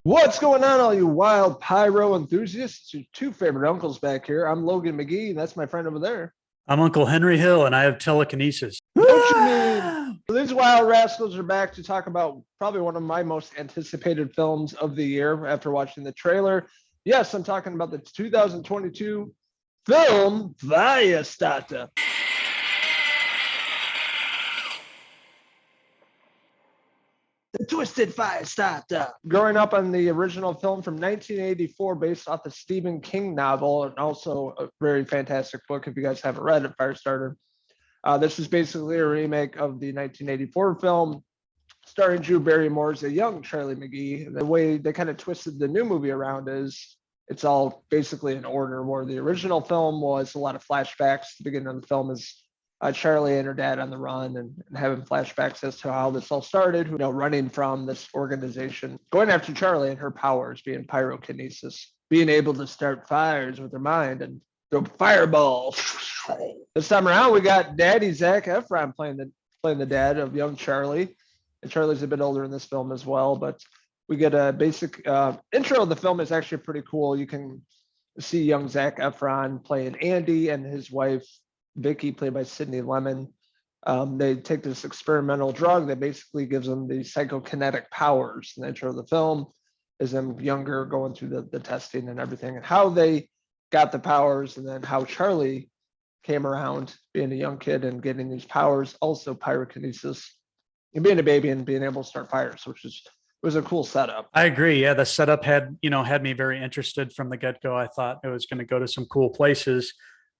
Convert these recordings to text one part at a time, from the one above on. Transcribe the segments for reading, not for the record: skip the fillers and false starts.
What's going on, all you wild pyro enthusiasts? It's your two favorite uncles back here. I'm Logan McGee, and that's my friend over there. I'm Uncle Henry Hill, and I have telekinesis. Don't you mean these wild rascals are back to talk about probably one of my most anticipated films of the year after watching the trailer? Yes, I'm talking about the 2022 film Firestarter. The Twisted Firestarter. Growing up on the original film from 1984, based off the Stephen King novel, and also a very fantastic book if you guys haven't read it, Firestarter. This is basically a remake of the 1984 film, starring Drew Barrymore as a young Charlie McGee. And the way they kind of twisted the new movie around is it's all basically in order, where the original film was a lot of flashbacks. The beginning of the film is Charlie and her dad on the run and having flashbacks as to how this all started, running from this organization, going after Charlie and her powers being pyrokinesis, being able to start fires with her mind and throw fireballs. This time around, we got Daddy Zac Efron playing the dad of young Charlie. And Charlie's a bit older in this film as well, but we get a basic intro of the film is actually pretty cool. You can see young Zac Efron playing Andy and his wife, Vicky, played by Sydney Lemon. They take this experimental drug that basically gives them the psychokinetic powers. And the intro of the film is them younger going through the testing and everything and how they got the powers, and then how Charlie came around being a young kid and getting these powers, also pyrokinesis, and being a baby and being able to start fires, which was a cool setup. I agree. Yeah, the setup had me very interested from the get-go. I thought it was going to go to some cool places,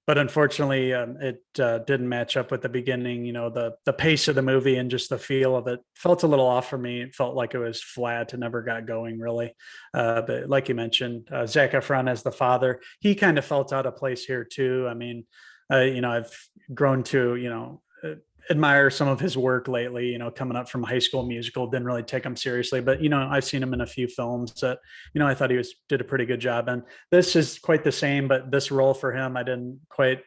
but unfortunately, it didn't match up with the beginning. The pace of the movie and just the feel of it felt a little off for me. It felt like it was flat. It never got going really. But like you mentioned, Zac Efron as the father, he kind of felt out of place here too. I mean, I've grown to admire some of his work lately, coming up from High School Musical. Didn't really take him seriously, but I've seen him in a few films that I thought he did a pretty good job. And this is quite the same, but this role for him, I didn't quite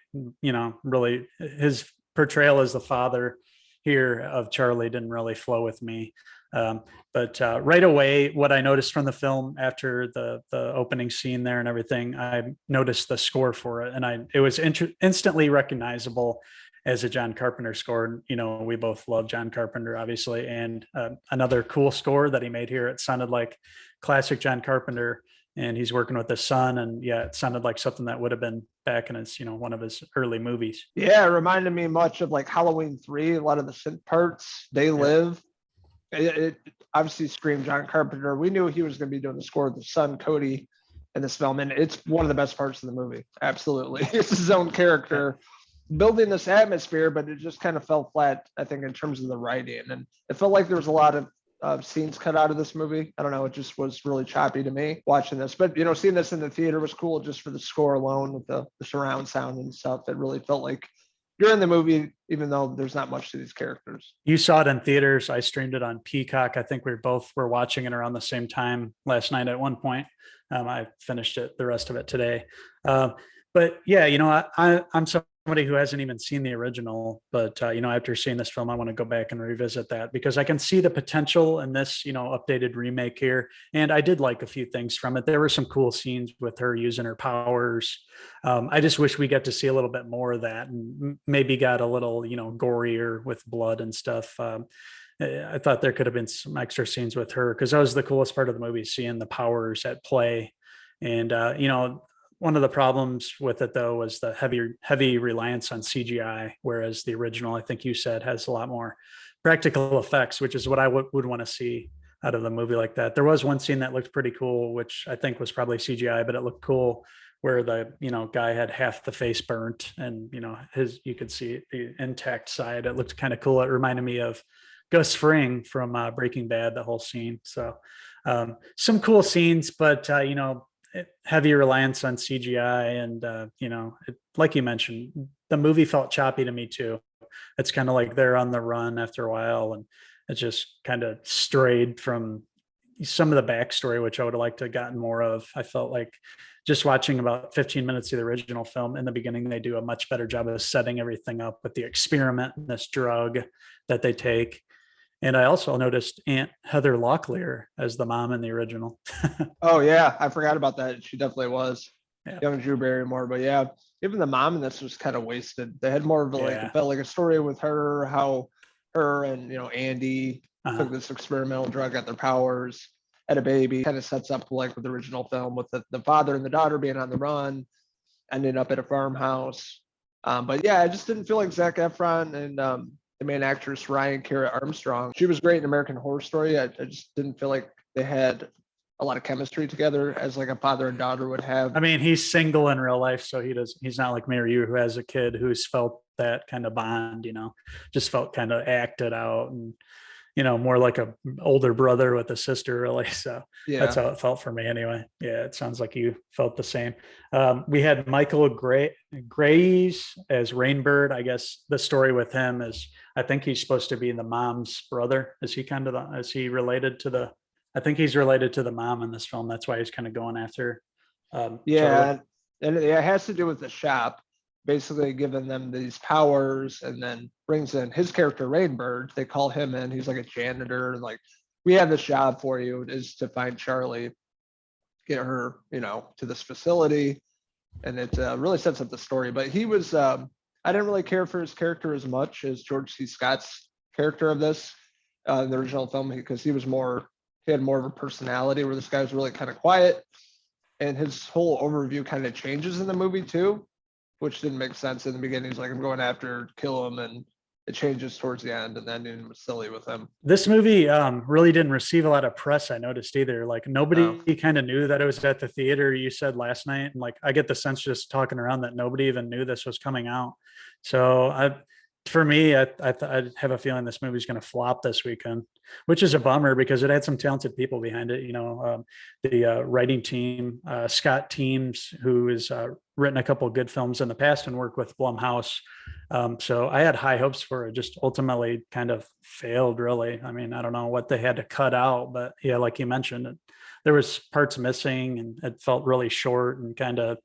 really, his portrayal as the father here of Charlie didn't really flow with me. But right away, what I noticed from the film after the opening scene there and everything, I noticed the score for it, and it was instantly recognizable as a John Carpenter score. We both love John Carpenter, obviously, and another cool score that he made here. It sounded like classic John Carpenter, and he's working with his son, and yeah, it sounded like something that would have been back in his, one of his early movies. Yeah, it reminded me much of like Halloween 3. A lot of the synth parts, They Live. It obviously screamed John Carpenter. We knew he was going to be doing the score with his son Cody in this film, and it's one of the best parts of the movie. Absolutely, it's his own character building this atmosphere, but it just kind of fell flat, I think, in terms of the writing, and it felt like there was a lot of scenes cut out of this movie. I don't know, it just was really choppy to me watching this. But seeing this in the theater was cool just for the score alone with the surround sound and stuff. It really felt like you're in the movie, even though there's not much to these characters. You saw it in theaters. I streamed it on Peacock. I think we both were watching it around the same time last night at one point. I finished the rest of it today. But yeah, I'm somebody who hasn't even seen the original, but after seeing this film, I want to go back and revisit that because I can see the potential in this, updated remake here. And I did like a few things from it. There were some cool scenes with her using her powers. I just wish we got to see a little bit more of that, and maybe got a little, gorier with blood and stuff. I thought there could have been some extra scenes with her because that was the coolest part of the movie, seeing the powers at play. And, one of the problems with it, though, was the heavy reliance on CGI, whereas the original, I think you said, has a lot more practical effects, which is what I would want to see out of the movie like that. There was one scene that looked pretty cool, which I think was probably CGI, but it looked cool, where the guy had half the face burnt, and you could see the intact side. It looked kind of cool. It reminded me of Gus Fring from Breaking Bad, the whole scene. So some cool scenes, but heavy reliance on CGI, and like you mentioned, the movie felt choppy to me too. It's kind of like they're on the run after a while, and it just kind of strayed from some of the backstory, which I would have liked to have gotten more of. I felt like just watching about 15 minutes of the original film, in the beginning, they do a much better job of setting everything up with the experiment and this drug that they take. And I also noticed Aunt Heather Locklear as the mom in the original. Oh yeah, I forgot about that. She definitely was Yeah. young Drew Barrymore, but yeah, even the mom in this was kind of wasted. They had more of a, like, Yeah. it felt like a story with her, how her and Andy took this experimental drug, got their powers, had a baby. Kind of sets up like with the original film with the father and the daughter being on the run, ending up at a farmhouse. But yeah, I just didn't feel like Zac Efron and the main actress Ryan Cara Armstrong. She was great in American Horror Story. I just didn't feel like they had a lot of chemistry together as like a father and daughter would have. I mean, he's single in real life, so he's not like me or you who has a kid who's felt that kind of bond, just felt kind of acted out and, more like a older brother with a sister, really. So that's how it felt for me anyway. Yeah, it sounds like you felt the same. We had Michael Grays as Rainbird. I guess the story with him is, I think he's supposed to be the mom's brother. Is he related to I think he's related to the mom in this film. That's why he's kind of going after. Yeah, and it has to do with the shop, basically giving them these powers, and then brings in his character Rainbird. They call him in. He's like a janitor, and like, we have this job for you, is to find Charlie, get her, to this facility, and it really sets up the story. But he was, I didn't really care for his character as much as George C. Scott's character of this in the original film, because he had more of a personality, where this guy was really kind of quiet. And his whole overview kind of changes in the movie too, which didn't make sense in the beginning. He's like, I'm going after, kill him, and it changes towards the end, and then it was silly with him. This movie really didn't receive a lot of press, I noticed either. Like, nobody kind of knew that it was at the theater, you said last night. And like, I get the sense just talking around that nobody even knew this was coming out. So for me, I have a feeling this movie's going to flop this weekend, which is a bummer because it had some talented people behind it. The writing team, Scott Teams, who has written a couple of good films in the past and worked with Blumhouse. So I had high hopes for it, just ultimately kind of failed, really. I mean, I don't know what they had to cut out, but yeah, like you mentioned, there was parts missing and it felt really short and kind of,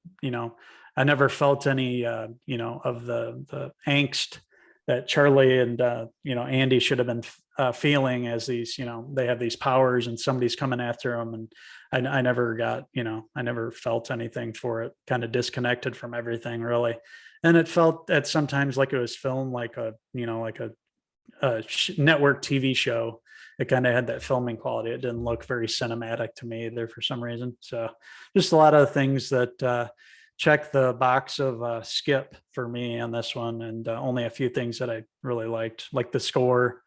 I never felt any, of the angst that Charlie and, Andy should have been feeling as these, they have these powers and somebody's coming after them. And I never got, I never felt anything for it, kind of disconnected from everything, really. And it felt at sometimes like it was filmed like a network TV show. It kind of had that filming quality. It didn't look very cinematic to me there for some reason. So just a lot of things that check the box of skip for me on this one, and only a few things that I really liked, like the score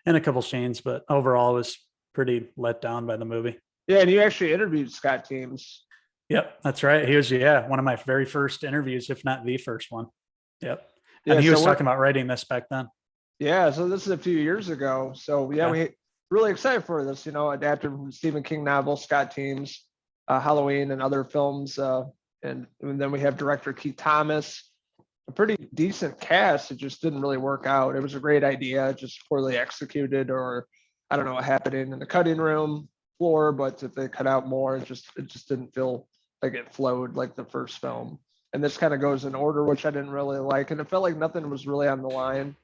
and a couple scenes, but overall I was pretty let down by the movie. Yeah, and you actually interviewed Scott Teams. Yep, that's right. He was, one of my very first interviews, if not the first one. Yep. Yeah, and he was talking about writing this back then. Yeah, so this is a few years ago. So we really excited for this, adapted from Stephen King novel, Scott Teams, Halloween and other films. And then we have director Keith Thomas, a pretty decent cast. It just didn't really work out. It was a great idea, just poorly executed, or I don't know what happened in the cutting room floor, but if they cut out more, it just didn't feel like it flowed like the first film. And this kind of goes in order, which I didn't really like. And it felt like nothing was really on the line.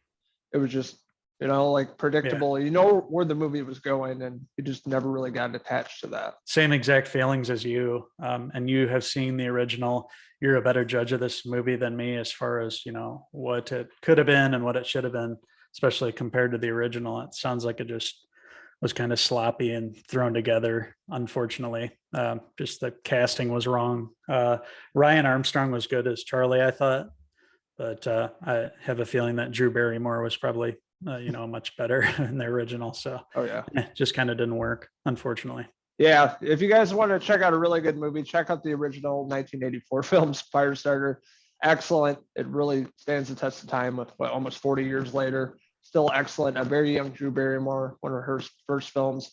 It was just, like predictable. Yeah. Where the movie was going, and you just never really got attached to that. Same exact feelings as you. And you have seen the original. You're a better judge of this movie than me as far as, what it could have been and what it should have been, especially compared to the original. It sounds like it just was kind of sloppy and thrown together, unfortunately. Just the casting was wrong. Ryan Armstrong was good as Charlie, I thought. But I have a feeling that Drew Barrymore was probably, much better in the original. So it just kind of didn't work, unfortunately. Yeah, if you guys want to check out a really good movie, check out the original 1984 films, Firestarter. Excellent. It really stands the test of time with almost 40 years later. Still excellent. A very young Drew Barrymore, one of her first films.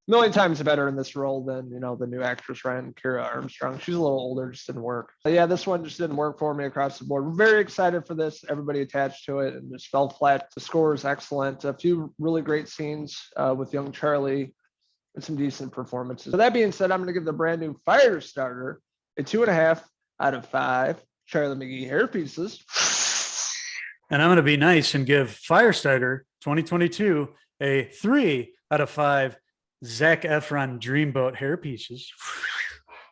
A million times better in this role than the new actress Ryan Cara Armstrong. She's a little older, just didn't work. But yeah, this one just didn't work for me across the board. We're very excited for this. Everybody attached to it, and just fell flat. The score is excellent. A few really great scenes with young Charlie and some decent performances. So that being said, I'm going to give the brand new Firestarter a 2.5 out of 5 Charlie McGee hair pieces. And I'm going to be nice and give Firestarter 2022 a 3 out of 5 Zac Efron Dreamboat hair pieces.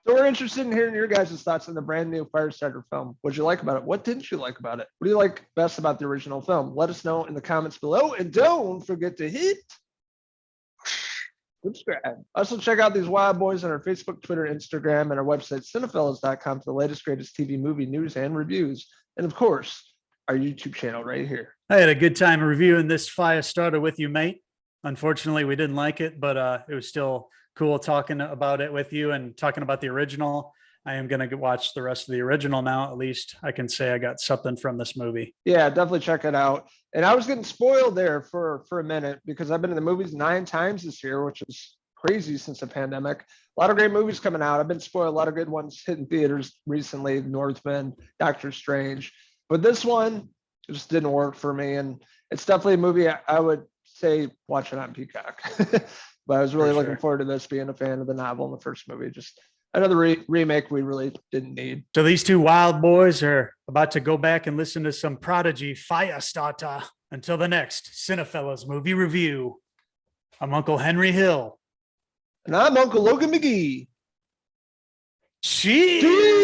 So we're interested in hearing your guys' thoughts on the brand new Firestarter film. What'd you like about it? What didn't you like about it? What do you like best about the original film? Let us know in the comments below. And don't forget to hit subscribe. Also, check out these wild boys on our Facebook, Twitter, Instagram, and our website, Cinephellas.com for the latest, greatest TV movie news and reviews. And of course, our YouTube channel right here. I had a good time reviewing this Firestarter with you, mate. Unfortunately, we didn't like it, but it was still cool talking about it with you and talking about the original. I am going to watch the rest of the original now. At least I can say I got something from this movie. Yeah, definitely check it out. And I was getting spoiled there for a minute because I've been in the movies 9 times this year, which is crazy since the pandemic. A lot of great movies coming out. I've been spoiled. A lot of good ones hitting theaters recently. Northman, Doctor Strange. But this one just didn't work for me. And it's definitely a movie I would say watch it on Peacock. But I was really looking forward to this, being a fan of the novel in the first movie. Just another remake we really didn't need. So these two wild boys are about to go back and listen to some Prodigy Firestarter. Until the next Cinephellas movie review, I'm Uncle Henry Hill. And I'm Uncle Logan McGee. Cheers!